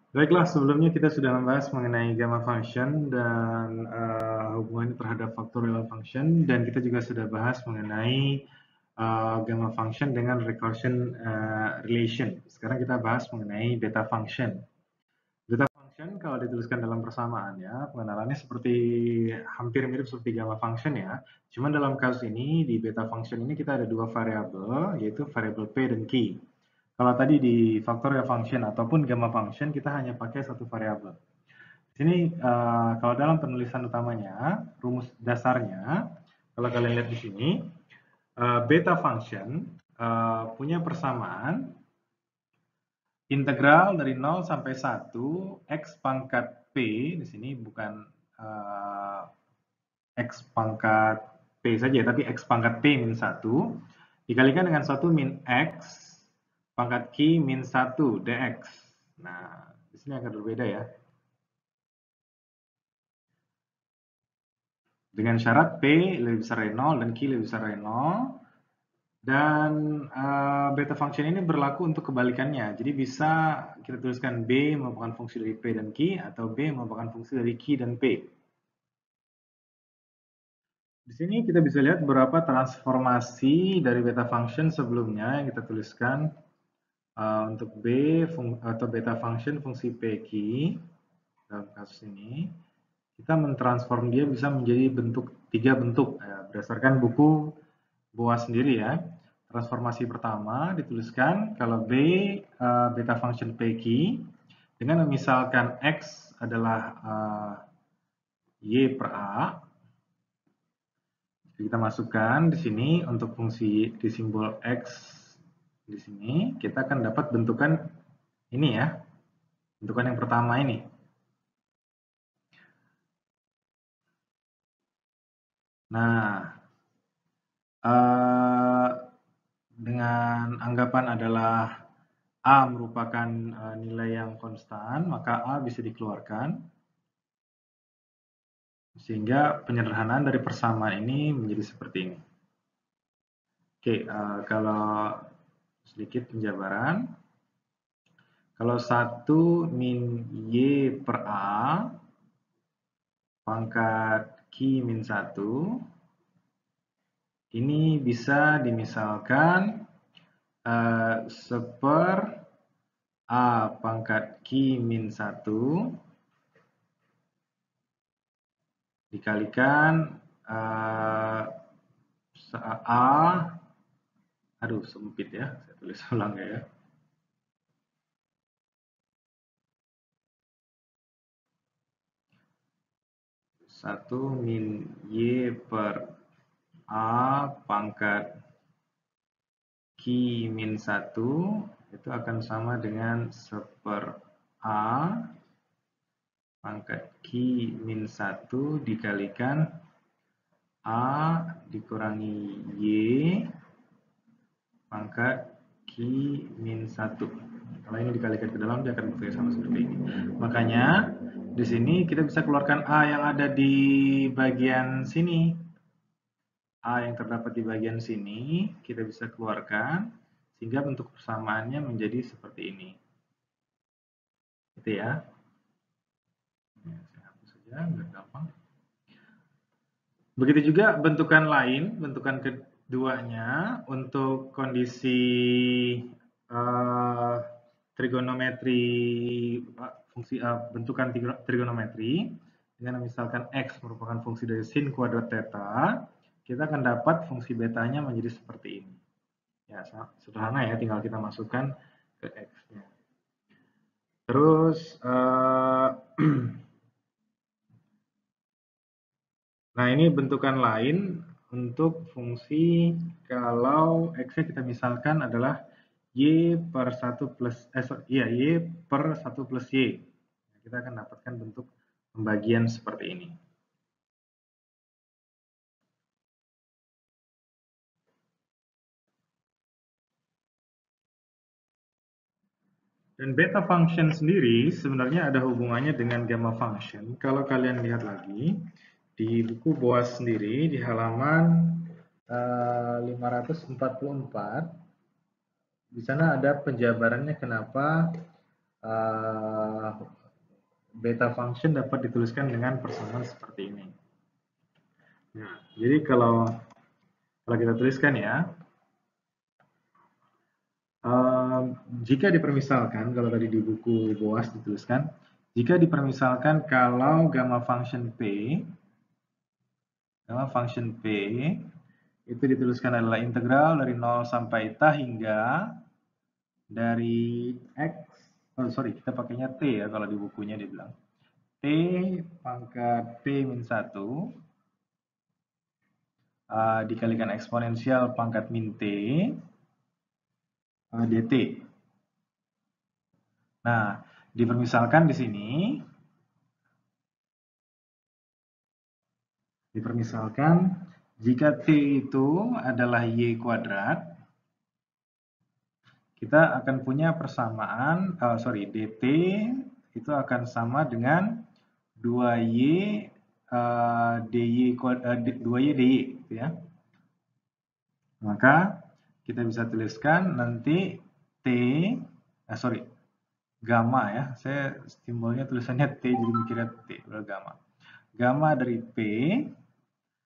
Baiklah, sebelumnya kita sudah membahas mengenai gamma function dan hubungannya terhadap factorial function, dan kita juga sudah bahas mengenai gamma function dengan recursion relation. Sekarang kita bahas mengenai beta function. Beta function kalau dituliskan dalam persamaan ya, pengenalannya seperti hampir mirip seperti gamma function ya. Cuman dalam kasus ini di beta function ini kita ada dua variabel, yaitu variabel p dan q. Kalau tadi di factorial function ataupun gamma function kita hanya pakai satu variabel. Di sini kalau dalam penulisan utamanya, rumus dasarnya, kalau kalian lihat di sini, beta function punya persamaan integral dari 0 sampai 1 x pangkat p, di sini bukan x pangkat p saja, tapi x pangkat p min 1, dikalikan dengan 1 min x pangkat q min 1 dx. Nah, di sini akan berbeda ya. Dengan syarat P lebih besar dari 0 dan Q lebih besar dari 0. Dan beta function ini berlaku untuk kebalikannya. Jadi bisa kita tuliskan B merupakan fungsi dari P dan Q, atau B merupakan fungsi dari Q dan P. Di sini kita bisa lihat beberapa transformasi dari beta function sebelumnya yang kita tuliskan. Untuk B atau beta function fungsi PQ dalam kasus ini, kita mentransform dia bisa menjadi tiga bentuk berdasarkan buku Boas sendiri ya. Transformasi pertama dituliskan kalau B beta function PQ dengan misalkan X adalah Y per A. Jadi kita masukkan di sini untuk fungsi di simbol X di sini, kita akan dapat bentukan ini ya. Bentukan yang pertama ini. Nah, dengan anggapan adalah A merupakan nilai yang konstan, maka A bisa dikeluarkan. Sehingga penyederhanaan dari persamaan ini menjadi seperti ini. Oke, kalau sedikit penjabaran. Kalau 1 min Y per A pangkat Q min 1, ini bisa dimisalkan seper A pangkat Q min 1 dikalikan A, aduh sempit ya, saya tulis ulang ya. Satu min Y per A pangkat Q min 1 itu akan sama dengan seper A pangkat Q min 1 dikalikan A dikurangi Y pangkat Q min 1. Kalau ini dikalikan ke dalam dia akan berarti sama seperti ini. Makanya di sini kita bisa keluarkan A yang ada di bagian sini. A yang terdapat di bagian sini kita bisa keluarkan sehingga bentuk persamaannya menjadi seperti ini. Gitu ya. Saya hapus saja, biar gampang. Begitu juga bentukan lain, bentukan keduanya untuk kondisi trigonometri fungsi bentukan trigonometri dengan misalkan x merupakan fungsi dari sin kuadrat theta, kita akan dapat fungsi betanya menjadi seperti ini. Ya, sederhana ya, tinggal kita masukkan ke x-nya. Terus nah, ini bentukan lain untuk fungsi kalau x-nya kita misalkan adalah y per 1 plus y per 1 plus y. Kita akan dapatkan bentuk pembagian seperti ini. Dan beta function sendiri sebenarnya ada hubungannya dengan gamma function. Kalau kalian lihat lagi di buku Boas sendiri di halaman 544, di sana ada penjabarannya kenapa beta function dapat dituliskan dengan persamaan seperti ini. Nah, jadi kalau kita tuliskan ya, jika dipermisalkan, kalau tadi di buku BOAS dituliskan, jika dipermisalkan kalau gamma function P itu dituliskan adalah integral dari 0 sampai ta hingga dari x, kita pakainya t ya kalau di bukunya dibilang. T pangkat P min 1 dikalikan eksponensial pangkat min T dt. Nah, dipermisalkan di sini, jika T itu adalah Y kuadrat, kita akan punya persamaan, dt itu akan sama dengan 2Y dy gitu ya. Maka kita bisa tuliskan nanti gamma ya. Saya simbolnya tulisannya T jadi mikirnya T, gamma. Gamma dari P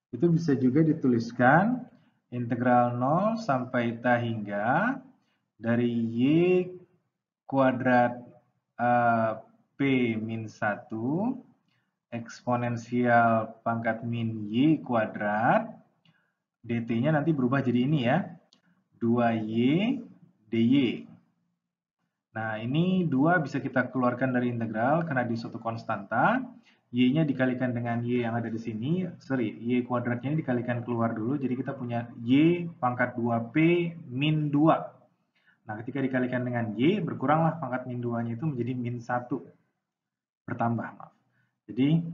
itu bisa juga dituliskan integral 0 sampai ta hingga dari Y kuadrat P min 1 eksponensial pangkat min Y kuadrat, dt-nya nanti berubah jadi ini ya, 2Y dy. Nah, ini 2 bisa kita keluarkan dari integral karena di suatu konstanta. Y-nya dikalikan dengan Y yang ada di sini. Y kuadratnya ini dikalikan keluar dulu. Jadi kita punya Y pangkat 2P min 2. Nah, ketika dikalikan dengan Y, berkuranglah pangkat min 2-nya itu menjadi min 1. Bertambah, maaf. Jadi,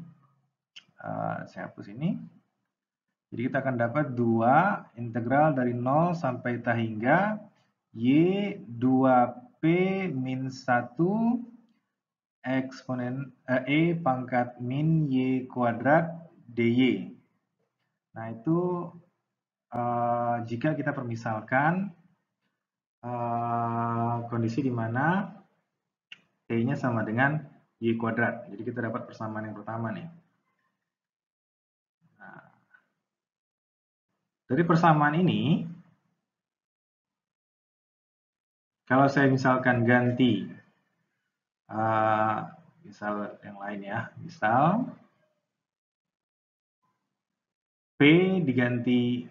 saya hapus ini. Jadi kita akan dapat 2 integral dari 0 sampai ta hingga Y 2P min 1 eksponen E pangkat min Y kuadrat dy. Nah, itu jika kita permisalkan kondisi di mana T-nya sama dengan Y kuadrat. Jadi kita dapat persamaan yang pertama nih. Nah, dari persamaan ini, kalau saya misalkan ganti, misal yang lain ya, misal P diganti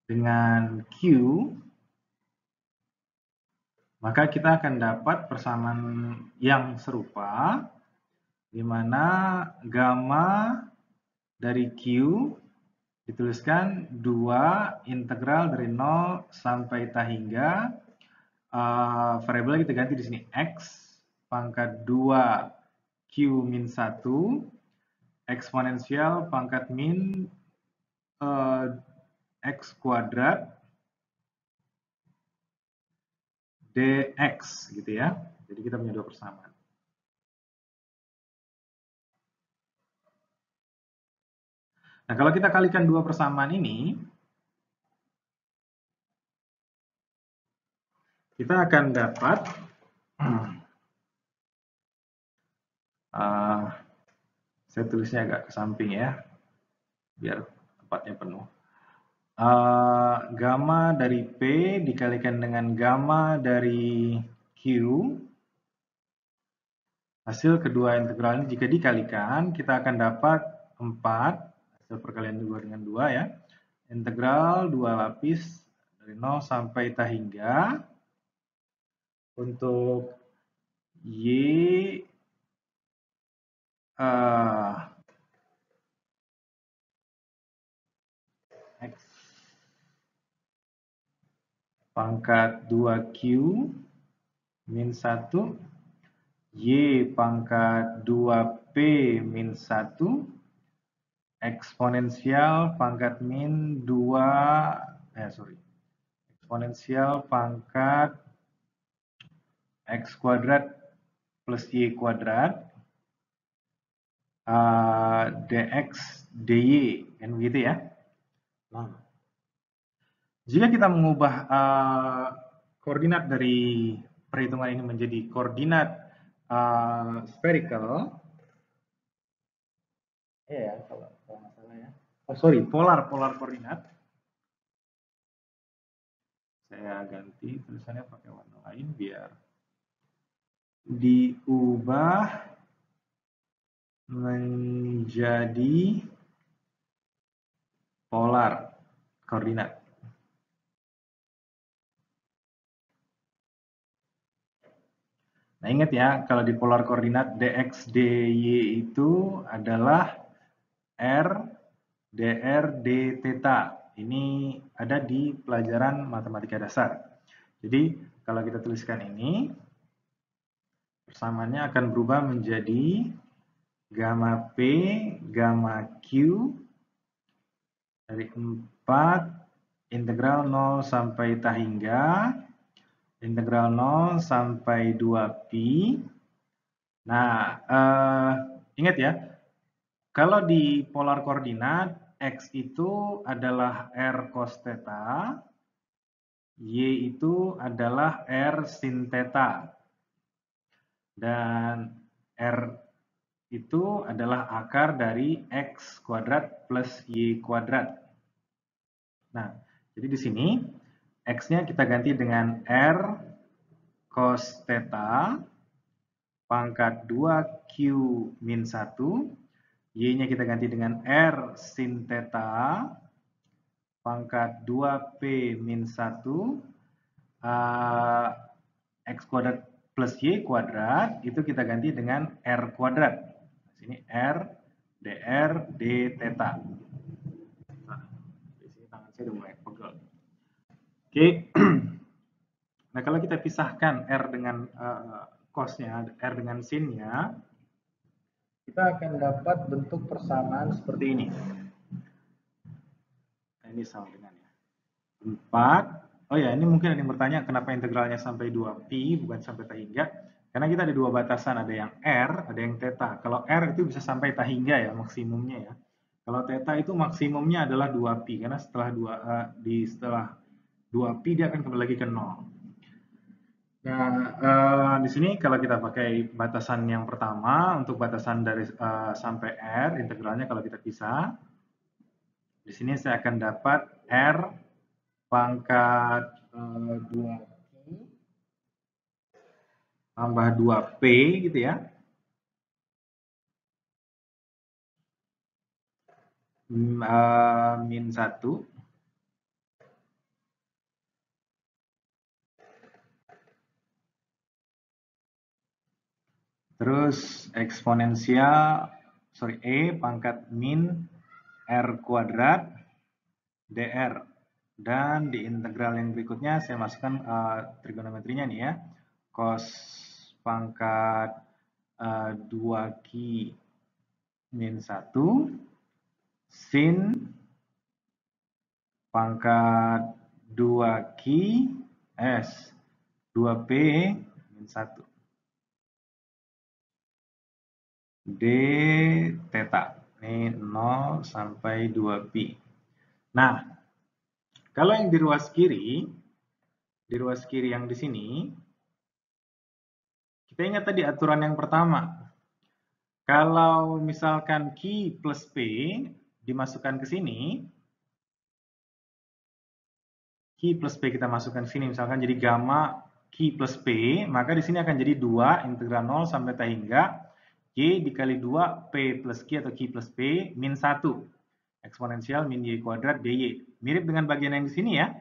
dengan Q, maka kita akan dapat persamaan yang serupa, di mana gamma dari Q dituliskan 2 integral dari 0 sampai ta hingga variabel kita ganti di sini x pangkat 2 Q min 1 eksponensial pangkat min x kuadrat dx gitu ya. Jadi kita punya 2 persamaan. Nah, kalau kita kalikan 2 persamaan ini, kita akan dapat saya tulisnya agak ke samping ya, biar tempatnya penuh. Gamma dari P dikalikan dengan gamma dari Q. Hasil kedua integral ini jika dikalikan, kita akan dapat 4. Hasil perkalian 2 dengan 2 ya. Integral 2 lapis dari 0 sampai ta hingga untuk Y X pangkat 2Q min 1 Y pangkat 2P min 1 eksponensial pangkat min 2 eksponensial pangkat X kuadrat plus Y kuadrat dx dy, kan begitu ya. Nah, jika kita mengubah koordinat dari perhitungan ini menjadi koordinat spherical, ya kalau nggak salah ya. Oh sorry, polar koordinat. Saya ganti tulisannya pakai warna lain biar diubah menjadi polar koordinat. Nah, ingat ya, kalau di polar koordinat dx dy itu adalah r dr d theta. Ini ada di pelajaran matematika dasar. Jadi, kalau kita tuliskan ini, persamaannya akan berubah menjadi gamma P, gamma Q dari 4 integral 0 sampai ta hingga integral 0 sampai 2pi. Nah, ingat ya, kalau di polar koordinat X itu adalah R cos theta, Y itu adalah R sin theta, dan R itu adalah akar dari X kuadrat plus Y kuadrat. Nah, jadi di sini X-nya kita ganti dengan R cos theta pangkat 2Q min 1. Y-nya kita ganti dengan R sin theta pangkat 2P min 1. X kuadrat plus Y kuadrat itu kita ganti dengan R kuadrat. Sini R dr d theta. Nah, di sini tangan saya udah mulai pegel. Oke. Nah, kalau kita pisahkan R dengan cosnya, R dengan sinnya, kita akan dapat bentuk persamaan seperti ini. Nah, ini sama dengan ya. 4. Oh ya, ini mungkin ada yang bertanya kenapa integralnya sampai 2pi bukan sampai ta hingga. Karena kita ada dua batasan, ada yang R, ada yang theta. Kalau R itu bisa sampai ta hingga ya, maksimumnya ya. Kalau theta itu maksimumnya adalah 2pi, karena setelah 2pi dia akan kembali lagi ke 0. Nah, di sini kalau kita pakai batasan yang pertama, untuk batasan dari sampai R, integralnya kalau kita pisah, di sini saya akan dapat R pangkat 2pi tambah 2p gitu ya. Min 1. Terus eksponensial, E pangkat min R kuadrat dr. Dan di integral yang berikutnya saya masukkan trigonometrinya nih ya. Cos pangkat 2Q min 1 sin pangkat 2Q S 2P min 1 d theta. Ini 0 sampai 2pi. Nah, kalau yang di ruas kiri yang di sini, kita ingat tadi aturan yang pertama. Kalau misalkan Q plus P dimasukkan ke sini, Q plus P kita masukkan ke sini, misalkan jadi gamma Q plus P, maka di sini akan jadi 2 integral 0 sampai ta hingga Y dikali 2 P plus Q atau Q plus P min 1. Eksponensial min Y kuadrat dy. Mirip dengan bagian yang di sini ya.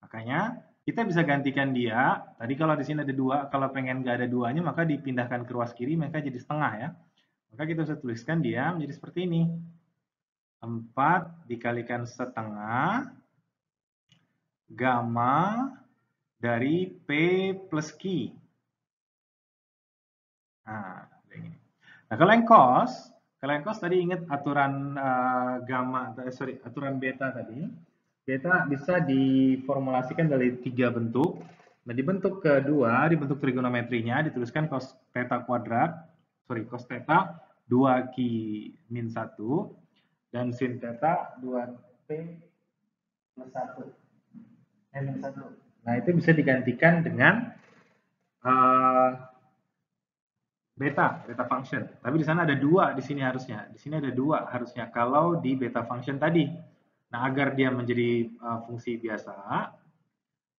Makanya kita bisa gantikan dia. Tadi kalau di sini ada 2, kalau pengen nggak ada 2-nya maka dipindahkan ke ruas kiri, maka jadi setengah ya. Maka kita bisa tuliskan dia menjadi seperti ini. 4 dikalikan setengah gamma dari P plus Q. Nah, kalau yang cos tadi ingat aturan aturan beta tadi. Beta bisa diformulasikan dari 3 bentuk. Nah, di bentuk kedua, di bentuk trigonometrinya dituliskan cos theta kuadrat, cos theta 2Q min 1 dan sin theta 2P plus 1. Min 1. Nah, itu bisa digantikan dengan beta function. Tapi di sana ada dua di sini harusnya. Di sini ada dua harusnya kalau di beta function tadi. Nah, agar dia menjadi fungsi biasa,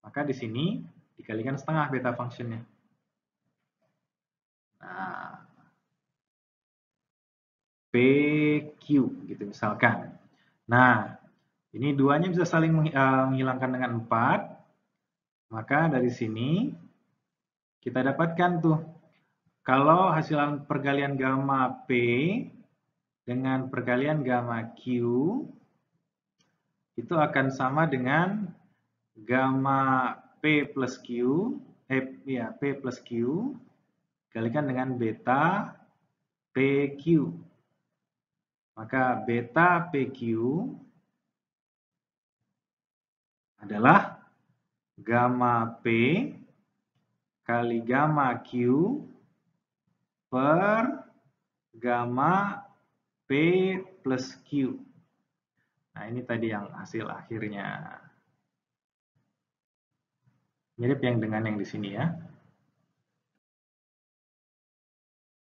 maka di sini dikalikan setengah beta functionnya. Nah, PQ gitu misalkan. Nah, ini duanya bisa saling menghilangkan dengan 4. Maka dari sini kita dapatkan tuh kalau hasilan perkalian gamma P dengan perkalian gamma Q itu akan sama dengan gamma P plus Q, P plus Q dikalikan dengan beta PQ. Maka beta PQ adalah gamma P kali gamma Q per gamma P plus Q. Nah, ini tadi yang hasil akhirnya. Mirip yang dengan yang di sini ya.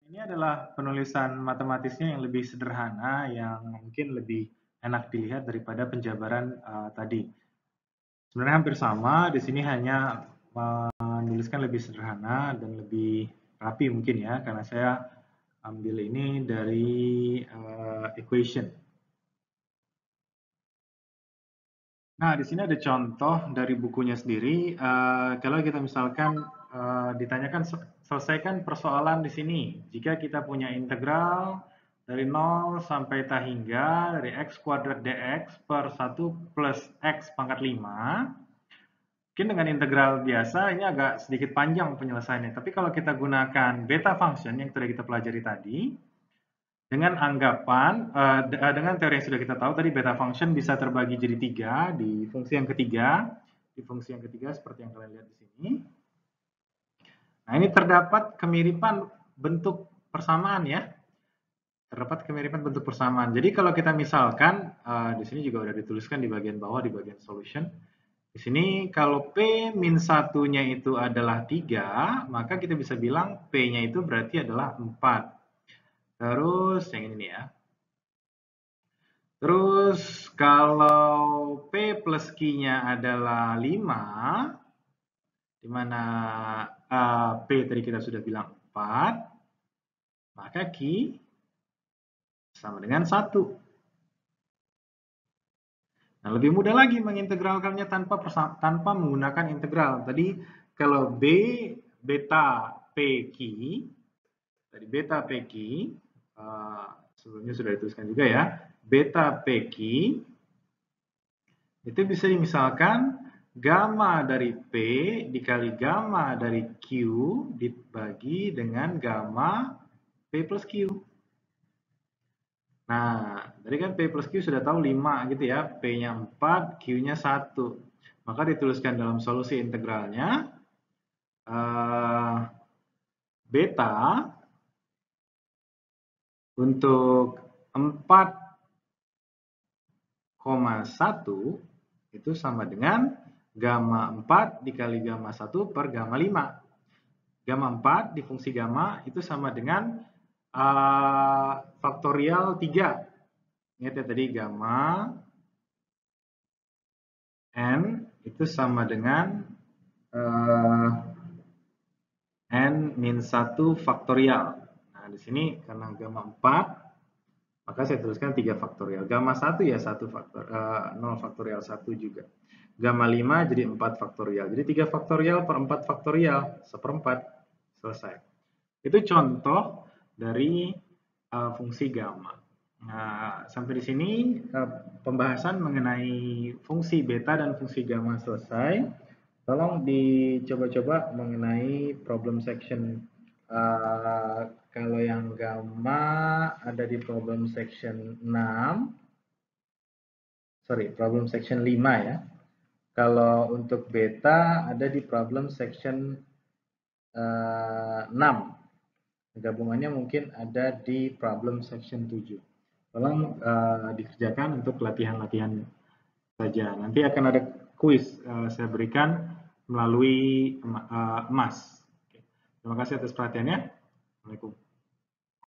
Ini adalah penulisan matematisnya yang lebih sederhana, yang mungkin lebih enak dilihat daripada penjabaran tadi. Sebenarnya hampir sama, di sini hanya menuliskan lebih sederhana dan lebih rapi mungkin ya, karena saya ambil ini dari equation. Nah, di sini ada contoh dari bukunya sendiri. Kalau kita misalkan ditanyakan selesaikan persoalan di sini. Jika kita punya integral dari 0 sampai ta hingga dari x kuadrat dx per 1 plus x pangkat 5. Mungkin dengan integral biasa ini agak sedikit panjang penyelesaiannya. Tapi kalau kita gunakan beta function yang sudah kita pelajari tadi, dengan anggapan, dengan teori yang sudah kita tahu tadi beta function bisa terbagi jadi 3 di fungsi yang ketiga. Di fungsi yang ketiga seperti yang kalian lihat di sini. Nah, ini terdapat kemiripan bentuk persamaan ya. Terdapat kemiripan bentuk persamaan. Jadi kalau kita misalkan, di sini juga sudah dituliskan di bagian bawah, di bagian solution. Di sini kalau P min 1-nya itu adalah 3, maka kita bisa bilang P-nya itu berarti adalah 4. Terus yang ini ya. Terus kalau P plus Q-nya adalah 5, di mana P tadi kita sudah bilang 4, maka Q sama dengan 1. Nah, lebih mudah lagi mengintegralkannya tanpa menggunakan integral. Tadi kalau beta PQ, tadi beta PQ, sebelumnya sudah dituliskan juga ya, beta PQ itu bisa dimisalkan gamma dari P dikali gamma dari Q dibagi dengan gamma P plus Q. Nah, tadi kan P plus Q sudah tahu 5 gitu ya, P-nya 4, Q-nya 1. Maka dituliskan dalam solusi integralnya, beta untuk 4,1 itu sama dengan gamma 4 dikali gamma 1 per gamma 5. Gamma 4 di fungsi gamma itu sama dengan faktorial 3. Ingat ya tadi gamma n itu sama dengan n min 1 faktorial. Nah, di sini karena gamma 4, maka saya tuliskan 3 faktorial. Gamma 1 ya 1 faktor, 0 faktorial 1 juga. Gamma 5 jadi 4 faktorial. Jadi 3 faktorial per 4 faktorial, seperempat. Selesai. Itu contoh dari fungsi gamma. Nah, sampai di sini pembahasan mengenai fungsi beta dan fungsi gamma selesai. Tolong dicoba-coba mengenai problem section. Kalau yang gamma ada di problem section 6. Sorry, problem section 5 ya. Kalau untuk beta ada di problem section 6. Gabungannya mungkin ada di problem section 7. Tolong dikerjakan untuk latihan-latihan saja. Nanti akan ada kuis saya berikan melalui emas. Terima kasih atas perhatiannya. Assalamualaikum.